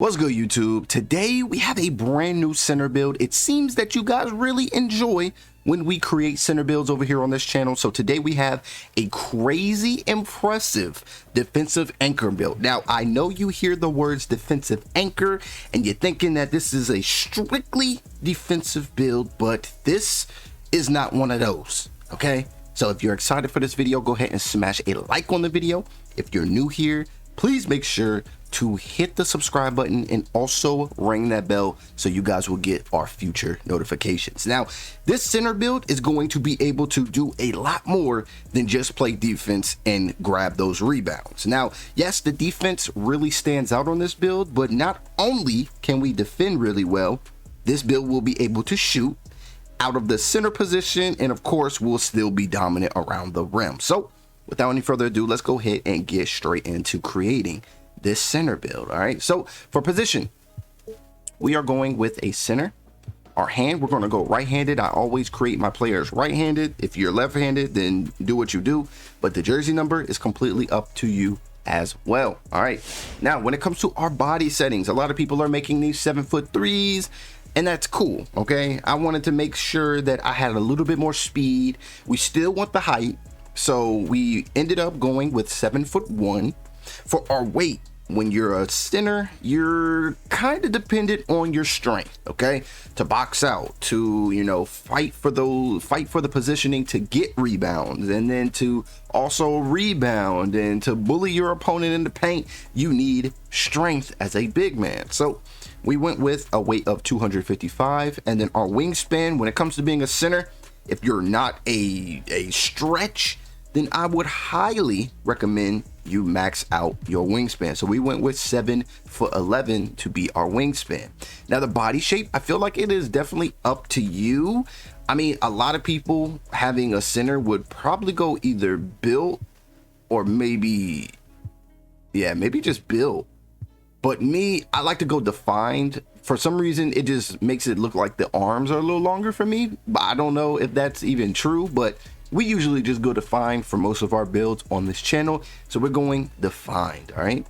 What's good, YouTube? Today we have a brand new center build. It seems that you guys really enjoy when we create center builds over here on this channel. So today we have a crazy impressive defensive anchor build. Now, I know you hear the words defensive anchor and you're thinking that this is a strictly defensive build, but this is not one of those, okay? So if you're excited for this video, go ahead and smash a like on the video. If you're new here, please make sure to hit the subscribe button and also ring that bell so you guys will get our future notifications. Now, this center build is going to be able to do a lot more than just play defense and grab those rebounds. Now, yes, the defense really stands out on this build, but not only can we defend really well, this build will be able to shoot out of the center position, and of course, we'll still be dominant around the rim. So, without any further ado, let's go ahead and get straight into creating this center build. All right, so for position, we are going with a center. Our hand, we're going to go right-handed. I always create my players right-handed. If you're left-handed, then do what you do, but the jersey number is completely up to you as well. All right, now when it comes to our body settings, a lot of people are making these 7'3s, and that's cool. Okay, I wanted to make sure that I had a little bit more speed. We still want the height, so we ended up going with 7'1". For our weight, when you're a center, you're kind of dependent on your strength, okay, to box out, to, you know, fight for the positioning to get rebounds, and then to also rebound and to bully your opponent in the paint. You need strength as a big man. So we went with a weight of 255, and then our wingspan, when it comes to being a center, if you're not a stretch, then I would highly recommend you max out your wingspan. So we went with 7'11" to be our wingspan. Now the body shape, I feel like it is definitely up to you. I mean, a lot of people having a center would probably go either built or maybe just built. But me, I like to go defined. For some reason, it just makes it look like the arms are a little longer for me. But I don't know if that's even true, but we usually just go defined for most of our builds on this channel. So we're going defined, all right?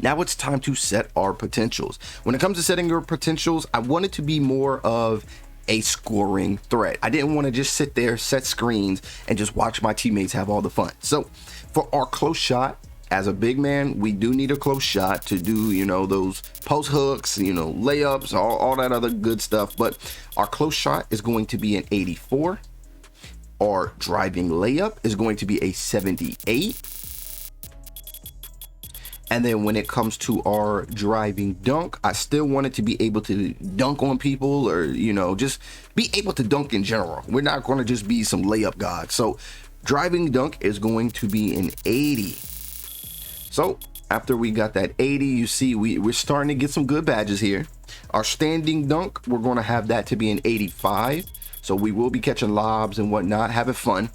Now it's time to set our potentials. When it comes to setting your potentials, I want it to be more of a scoring threat. I didn't want to just sit there, set screens, and just watch my teammates have all the fun. So for our close shot, as a big man, we do need a close shot to do, you know, those post hooks, you know, layups, all that other good stuff. But our close shot is going to be an 84. Our driving layup is going to be a 78. And then when it comes to our driving dunk, I still want it to be able to dunk on people, or, you know, just be able to dunk in general. We're not going to just be some layup god. So driving dunk is going to be an 80. So after we got that 80, you see we're starting to get some good badges here. Our standing dunk, we're going to have that to be an 85. So we will be catching lobs and whatnot, having fun.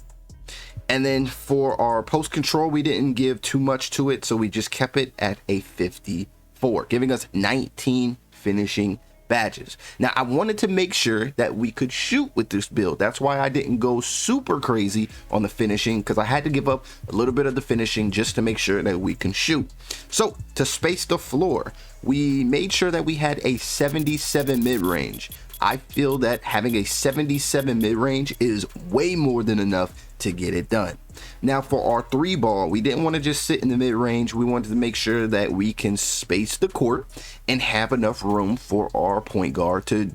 And then for our post control, we didn't give too much to it, so we just kept it at a 54, giving us 19 finishing badges. Now, I wanted to make sure that we could shoot with this build. That's why I didn't go super crazy on the finishing, because I had to give up a little bit of the finishing just to make sure that we can shoot. So to space the floor, we made sure that we had a 77 mid-range. I feel that having a 77 mid-range is way more than enough to get it done. Now for our 3-ball, we didn't want to just sit in the mid-range. We wanted to make sure that we can space the court and have enough room for our point guard to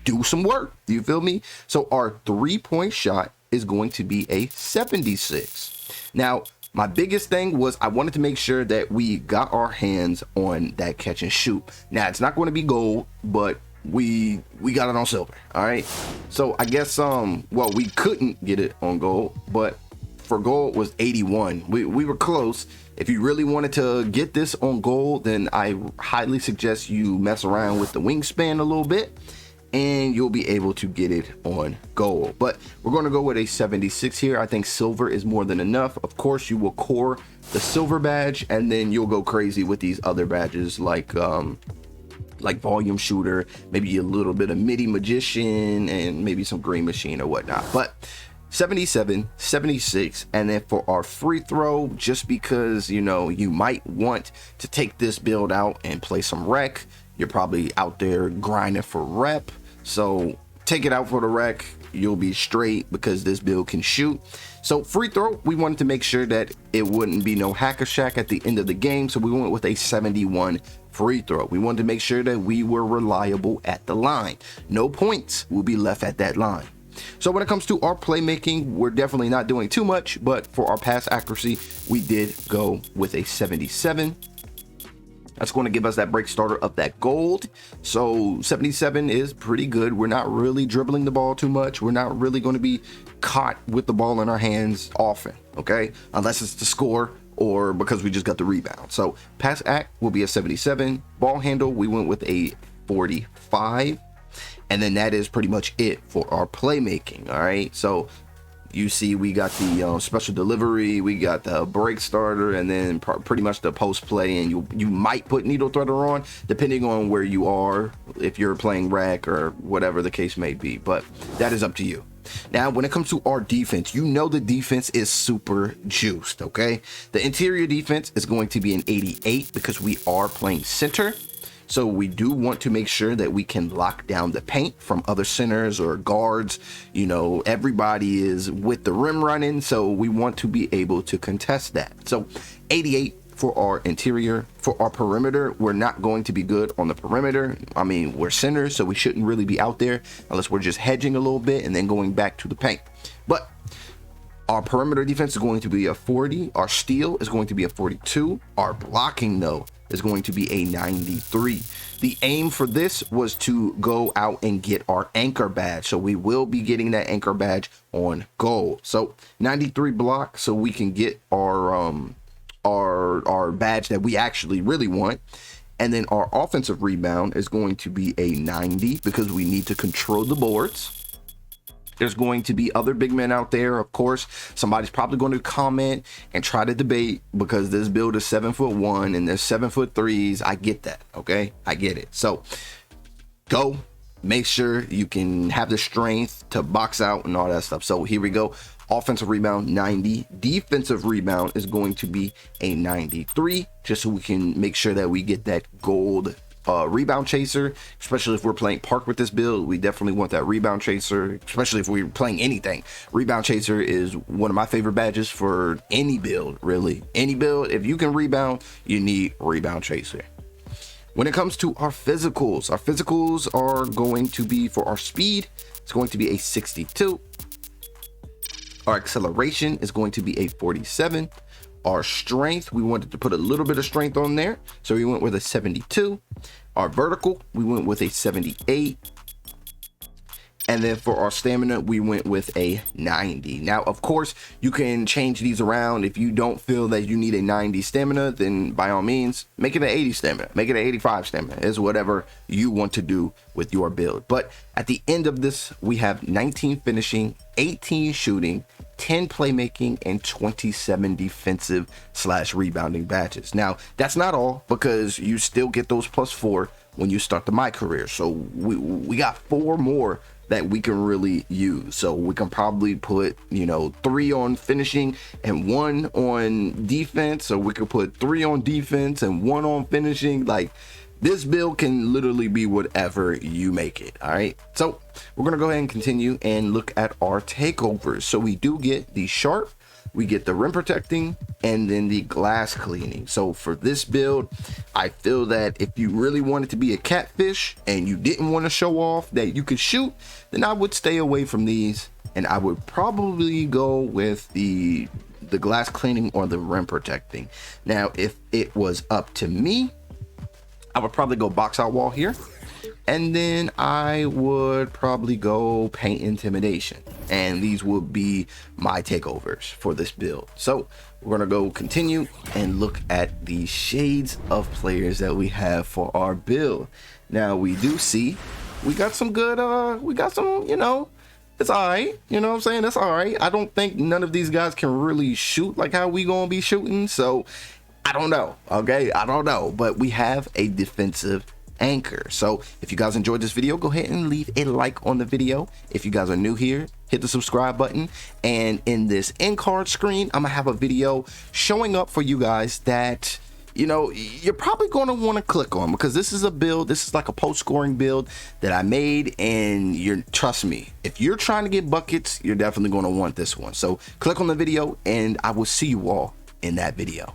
do some work. You feel me? So our 3-point shot is going to be a 76. Now, my biggest thing was I wanted to make sure that we got our hands on that catch and shoot. Now, it's not going to be gold, but we got it on silver. All right, so I guess well, we couldn't get it on gold, but for gold was 81. We were close. If you really wanted to get this on gold, then I highly suggest you mess around with the wingspan a little bit and you'll be able to get it on gold. But we're going to go with a 76 here. I think silver is more than enough. Of course, you will core the silver badge and then you'll go crazy with these other badges like volume shooter, maybe a little bit of MIDI magician, and maybe some green machine or whatnot. But 77, 76, and then for our free throw, just because, you know, you might want to take this build out and play some rec, you're probably out there grinding for rep, so take it out for the rec, you'll be straight because this build can shoot. So free throw, we wanted to make sure that it wouldn't be no hack a shack at the end of the game, so we went with a 71 free throw. We wanted to make sure that we were reliable at the line. No points will be left at that line. So when it comes to our playmaking, we're definitely not doing too much, but for our pass accuracy, we did go with a 77. That's going to give us that break starter of that gold. So 77 is pretty good. We're not really dribbling the ball too much. We're not really going to be caught with the ball in our hands often, okay? Unless it's to score or because we just got the rebound. So pass act will be a 77. Ball handle, we went with a 45. And then that is pretty much it for our playmaking. All right, so you see we got the special delivery, we got the break starter, and then pretty much the post play, and you might put needle threader on depending on where you are, if you're playing rec or whatever the case may be, but that is up to you. Now when it comes to our defense, you know the defense is super juiced, okay? The interior defense is going to be an 88 because we are playing center. So we do want to make sure that we can lock down the paint from other centers or guards. You know, everybody is with the rim running, so we want to be able to contest that. So 88 for our interior. For our perimeter, we're not going to be good on the perimeter. I mean, we're centers, so we shouldn't really be out there unless we're just hedging a little bit and then going back to the paint. But our perimeter defense is going to be a 40. Our steal is going to be a 42. Our blocking, though, is going to be a 93. The aim for this was to go out and get our anchor badge. So we will be getting that anchor badge on gold. So 93 block, so we can get our badge that we actually really want. And then our offensive rebound is going to be a 90 because we need to control the boards. There's going to be other big men out there. Of course, somebody's probably going to comment and try to debate because this build is 7'1" and there's 7'3s. I get that. Okay, I get it. So go make sure you can have the strength to box out and all that stuff. So here we go. Offensive rebound 90. Defensive rebound is going to be a 93, just so we can make sure that we get that gold rebound chaser, especially if we're playing park with this build. We definitely want that rebound chaser, especially if we're playing anything. Rebound chaser is one of my favorite badges for any build, really. Any build, if you can rebound, you need rebound chaser. When it comes to our physicals are going to be, for our speed, it's going to be a 62. Our acceleration is going to be a 47. Our strength, we wanted to put a little bit of strength on there, so we went with a 72. Our vertical, we went with a 78. And then for our stamina, we went with a 90. Now, of course, you can change these around. If you don't feel that you need a 90 stamina, then by all means, make it an 80 stamina. Make it an 85 stamina. It's whatever you want to do with your build. But at the end of this, we have 19 finishing, 18 shooting, 10 playmaking, and 27 defensive / rebounding badges. Now, that's not all, because you still get those +4 when you start the My Career. So we got 4 more that we can really use. So we can probably put, you know, 3 on finishing and 1 on defense. So we could put 3 on defense and 1 on finishing. Like, this build can literally be whatever you make it. All right, so we're gonna go ahead and continue and look at our takeovers. So we do get the sharp, we get the rim protecting, and then the glass cleaning. So for this build, I feel that if you really wanted to be a catfish and you didn't want to show off that you could shoot, then I would stay away from these, and I would probably go with the glass cleaning or the rim protecting. Now, if it was up to me, I would probably go box out wall here, and then I would probably go paint intimidation, and these would be my takeovers for this build. So we're gonna go continue and look at the shades of players that we have for our build. Now we do see we got some good we got some, you know, it's all right, you know what I'm saying, it's all right. I don't think none of these guys can really shoot like how we gonna be shooting, so I don't know, okay, I don't know. But we have a defensive Anchor. So if you guys enjoyed this video, go ahead and leave a like on the video. If you guys are new here, hit the subscribe button, and in this end card screen, I'm gonna have a video showing up for you guys that, you know, you're probably going to want to click on, because this is a build, this is like a post scoring build that I made, and trust me, if you're trying to get buckets, you're definitely going to want this one. So click on the video, and I will see you all in that video.